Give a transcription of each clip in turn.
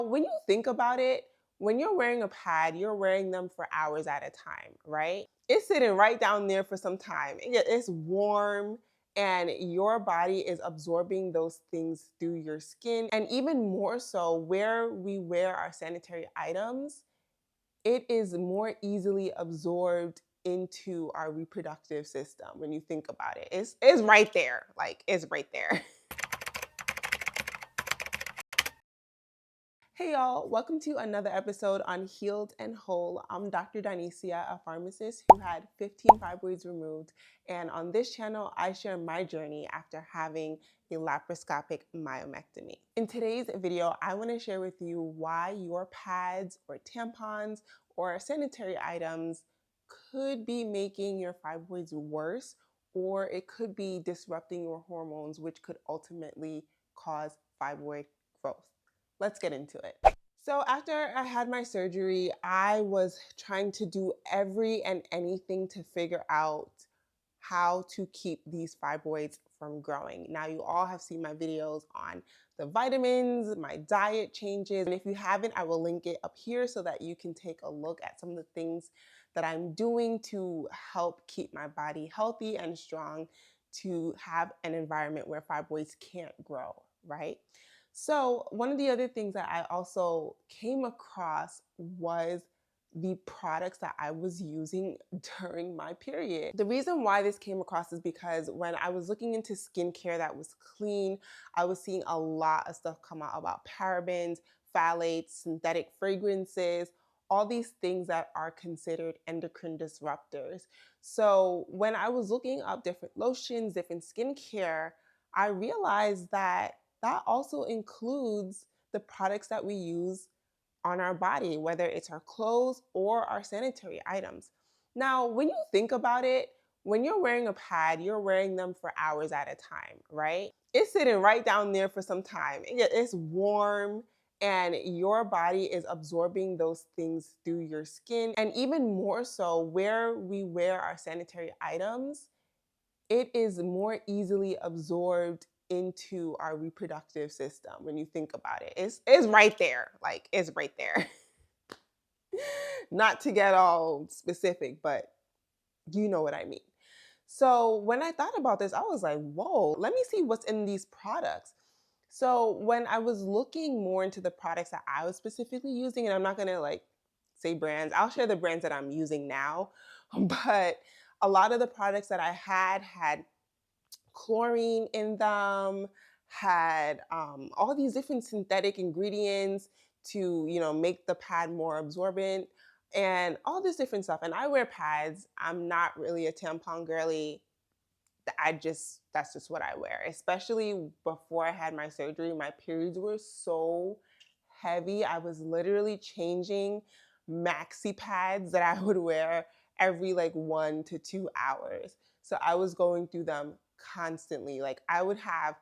When you think about it, when you're wearing a pad, you're wearing them for hours at a time, right? It's sitting right down there for some time. It's warm and your body is absorbing those things through your skin. And even more so, where we wear our sanitary items, it is more easily absorbed into our reproductive system when you think about it. It's right there. Like, it's right there. Hey y'all, welcome to another episode on Healed and Whole. I'm Dr. Donicia, a pharmacist who had 15 fibroids removed, and on this channel, I share my journey after having a laparoscopic myomectomy. In today's video, I want to share with you why your pads or tampons or sanitary items could be making your fibroids worse, or it could be disrupting your hormones, which could ultimately cause fibroid growth. Let's get into it. So after I had my surgery, I was trying to do every and anything to figure out how to keep these fibroids from growing. Now, you all have seen my videos on the vitamins, my diet changes, and if you haven't, I will link it up here so that you can take a look at some of the things that I'm doing to help keep my body healthy and strong to have an environment where fibroids can't grow, right? So one of the other things that I also came across was the products that I was using during my period. The reason why this came across is because when I was looking into skincare that was clean, I was seeing a lot of stuff come out about parabens, phthalates, synthetic fragrances, all these things that are considered endocrine disruptors. So when I was looking up different lotions, different skincare, I realized that also includes the products that we use on our body, whether it's our clothes or our sanitary items. Now, when you think about it, when you're wearing a pad, you're wearing them for hours at a time, right? It's sitting right down there for some time. It's warm and your body is absorbing those things through your skin. And even more so, where we wear our sanitary items, it is more easily absorbed into our reproductive system when you think about it. It's right there. Like, it's right there. Not to get all specific, but you know what I mean. So when I thought about this, I was like, whoa, let me see what's in these products. So when I was looking more into the products that I was specifically using, and I'm not gonna like say brands, I'll share the brands that I'm using now, but a lot of the products that I had chlorine in them, had all these different synthetic ingredients to, make the pad more absorbent and all this different stuff. And I wear pads. I'm not really a tampon girly. That's just what I wear. Especially before I had my surgery, my periods were so heavy. I was literally changing maxi pads that I would wear every like 1 to 2 hours. So I was going through them constantly. Like, I would have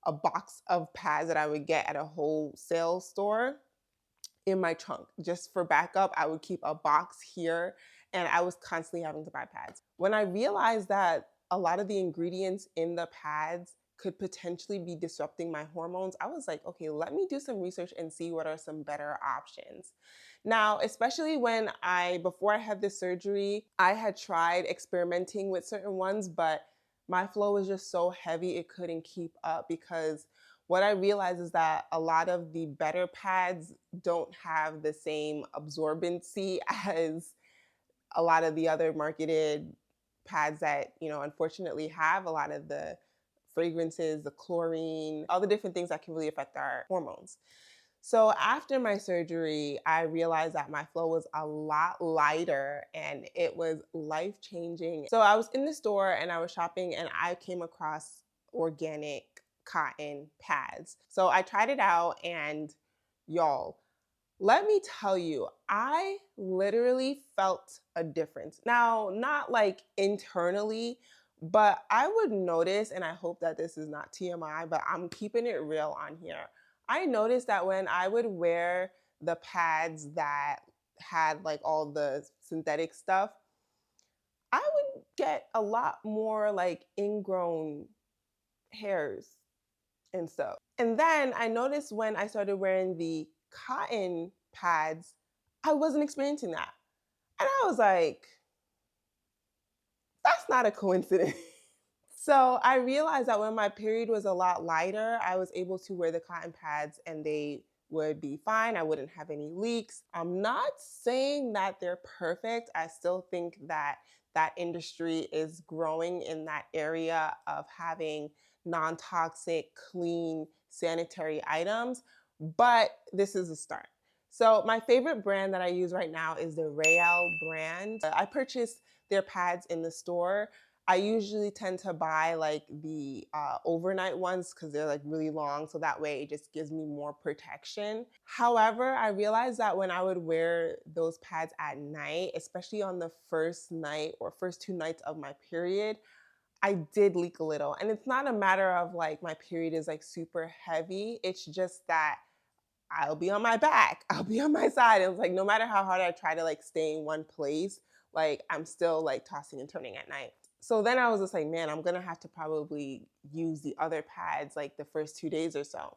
a box of pads that I would get at a wholesale store in my trunk. Just for backup, I would keep a box here and I was constantly having to buy pads. When I realized that a lot of the ingredients in the pads could potentially be disrupting my hormones, I was like, okay, let me do some research and see what are some better options. Now, especially before I had this surgery, I had tried experimenting with certain ones, but my flow was just so heavy it couldn't keep up, because what I realized is that a lot of the better pads don't have the same absorbency as a lot of the other marketed pads that, unfortunately have a lot of the fragrances, the chlorine, all the different things that can really affect our hormones. So after my surgery, I realized that my flow was a lot lighter and it was life-changing. So I was in the store and I was shopping and I came across organic cotton pads. So I tried it out and y'all, let me tell you, I literally felt a difference. Now, not like internally, but I would notice, and I hope that this is not TMI, but I'm keeping it real on here. I noticed that when I would wear the pads that had like all the synthetic stuff, I would get a lot more like ingrown hairs and stuff. And then I noticed when I started wearing the cotton pads, I wasn't experiencing that. And I was like, that's not a coincidence. So I realized that when my period was a lot lighter, I was able to wear the cotton pads and they would be fine. I wouldn't have any leaks. I'm not saying that they're perfect. I still think that that industry is growing in that area of having non toxic, clean, sanitary items, but this is a start. So, my favorite brand that I use right now is the Rael brand. I purchased their pads in the store. I usually tend to buy like the overnight ones because they're like really long. So that way it just gives me more protection. However, I realized that when I would wear those pads at night, especially on the first night or first 2 nights of my period, I did leak a little. And it's not a matter of like my period is like super heavy. It's just that I'll be on my back, I'll be on my side. It was like no matter how hard I try to like stay in one place, like I'm still like tossing and turning at night. So then I was just like, man, I'm gonna have to probably use the other pads like the first 2 days or so.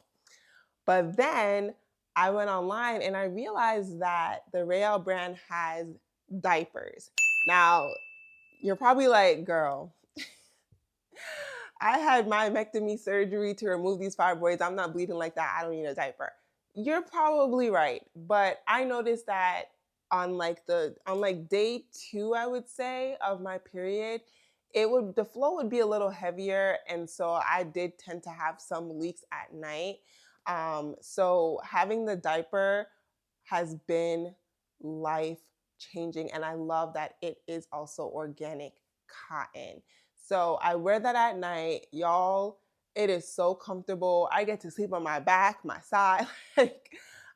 But then I went online and I realized that the Rael brand has diapers. Now, you're probably like, girl, I had myomectomy surgery to remove these fibroids. I'm not bleeding like that. I don't need a diaper. You're probably right, but I noticed that on like day 2, I would say, of my period, the flow would be a little heavier, and so I did tend to have some leaks at night. So having the diaper has been life changing, and I love that it is also organic cotton. So I wear that at night, y'all. It is so comfortable. I get to sleep on my back, my side. Like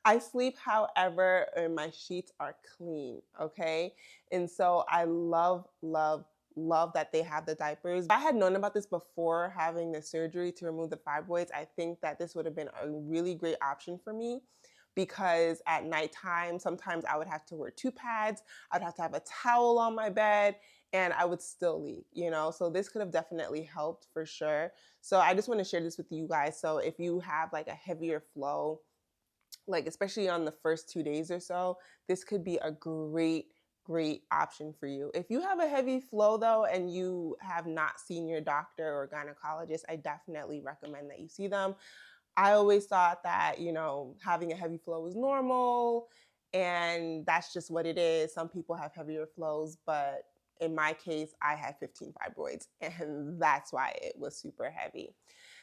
I sleep however, and my sheets are clean, okay? And so I love, love, love that they have the diapers. If I had known about this before having the surgery to remove the fibroids, I think that this would have been a really great option for me because at nighttime, sometimes I would have to wear 2 pads. I'd have to have a towel on my bed and I would still leak, you know? So this could have definitely helped for sure. So I just want to share this with you guys. So if you have like a heavier flow, like especially on the first 2 days or so, this could be a great option for you. If you have a heavy flow though and you have not seen your doctor or gynecologist, I definitely recommend that you see them. I always thought that, you know, having a heavy flow was normal and that's just what it is. Some people have heavier flows, but in my case, I had 15 fibroids and that's why it was super heavy.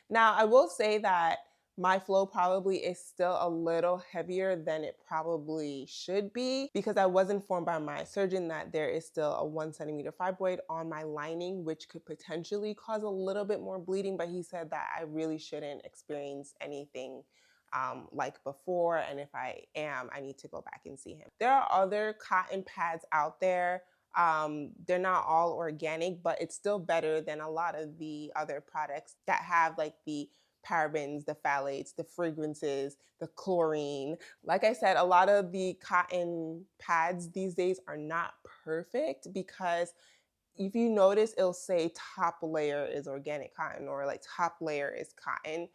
Now, I will say that my flow probably is still a little heavier than it probably should be because I was informed by my surgeon that there is still a 1 centimeter fibroid on my lining, which could potentially cause a little bit more bleeding. But he said that I really shouldn't experience anything like before. And if I am, I need to go back and see him. There are other cotton pads out there. They're not all organic, but it's still better than a lot of the other products that have like the parabens, the phthalates, the fragrances, the chlorine. Like I said, a lot of the cotton pads these days are not perfect because if you notice, it'll say top layer is organic cotton or like top layer is cotton.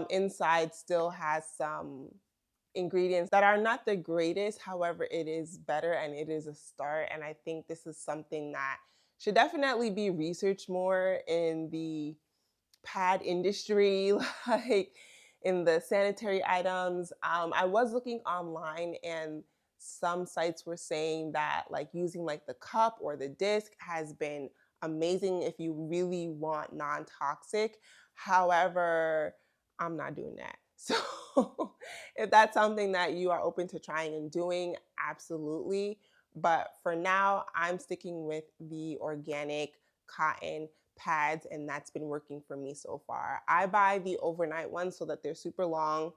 Inside still has some ingredients that are not the greatest. However, it is better and it is a start. And I think this is something that should definitely be researched more in the pad industry, like in the sanitary items. I was looking online and some sites were saying that like using like the cup or the disc has been amazing if you really want non-toxic. However, I'm not doing that. So if that's something that you are open to trying and doing, absolutely. But for now, I'm sticking with the organic cotton pads and that's been working for me so far. I buy the overnight ones so that they're super long.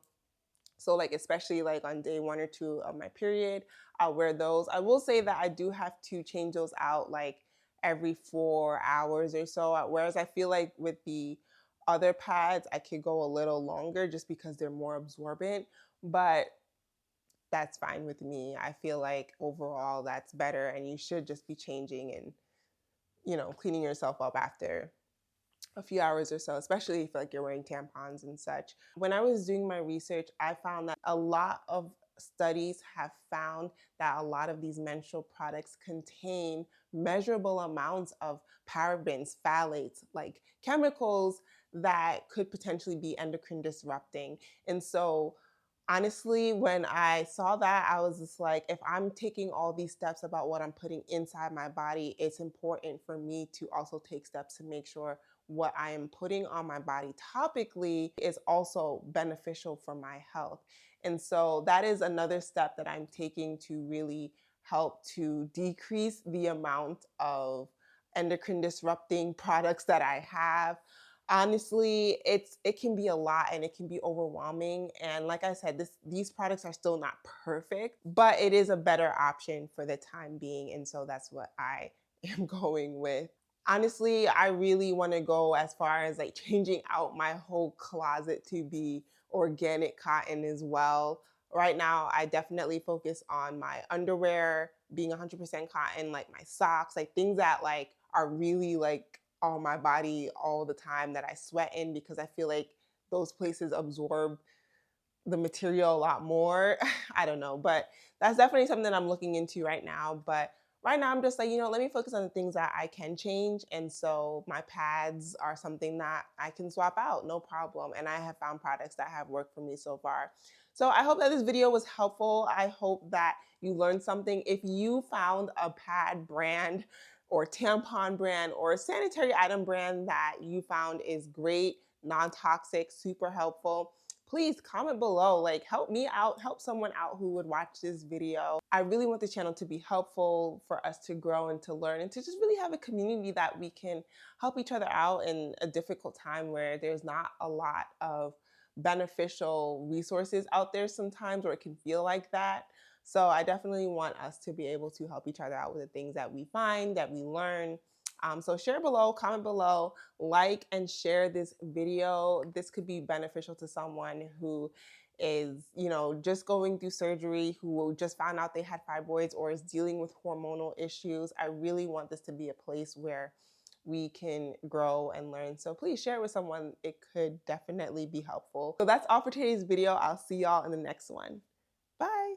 So like especially like on day 1 or 2 of my period, I'll wear those. I will say that I do have to change those out like every 4 hours or so. Whereas I feel like with the other pads, I could go a little longer just because they're more absorbent. But that's fine with me. I feel like overall that's better and you should just be changing and, you know, cleaning yourself up after a few hours or so, especially if like you're wearing tampons and such. When I was doing my research, I found that a lot of studies have found that a lot of these menstrual products contain measurable amounts of parabens, phthalates, like chemicals that could potentially be endocrine disrupting. And so honestly, when I saw that, I was just like, if I'm taking all these steps about what I'm putting inside my body, it's important for me to also take steps to make sure what I am putting on my body topically is also beneficial for my health. And so that is another step that I'm taking to really help to decrease the amount of endocrine disrupting products that I have. Honestly, it can be a lot and it can be overwhelming. And like I said, these products are still not perfect, but it is a better option for the time being. And so that's what I am going with. Honestly, I really want to go as far as like changing out my whole closet to be organic cotton as well. Right now, I definitely focus on my underwear being 100% cotton, like my socks, like things that like are really like on my body all the time that I sweat in because I feel like those places absorb the material a lot more. I don't know, but that's definitely something I'm looking into right now. But right now, I'm just like, let me focus on the things that I can change. And so my pads are something that I can swap out, no problem. And I have found products that have worked for me so far. So I hope that this video was helpful. I hope that you learned something. If you found a pad brand or tampon brand or a sanitary item brand that you found is great, non-toxic, super helpful, please comment below. Like, help me out, help someone out who would watch this video. I really want the channel to be helpful for us to grow and to learn and to just really have a community that we can help each other out in a difficult time where there's not a lot of beneficial resources out there sometimes, or it can feel like that. So I definitely want us to be able to help each other out with the things that we find, that we learn. So share below, comment below, like and share this video. This could be beneficial to someone who is, just going through surgery, who just found out they had fibroids or is dealing with hormonal issues. I really want this to be a place where we can grow and learn. So please share it with someone. It could definitely be helpful. So that's all for today's video. I'll see y'all in the next one. Bye.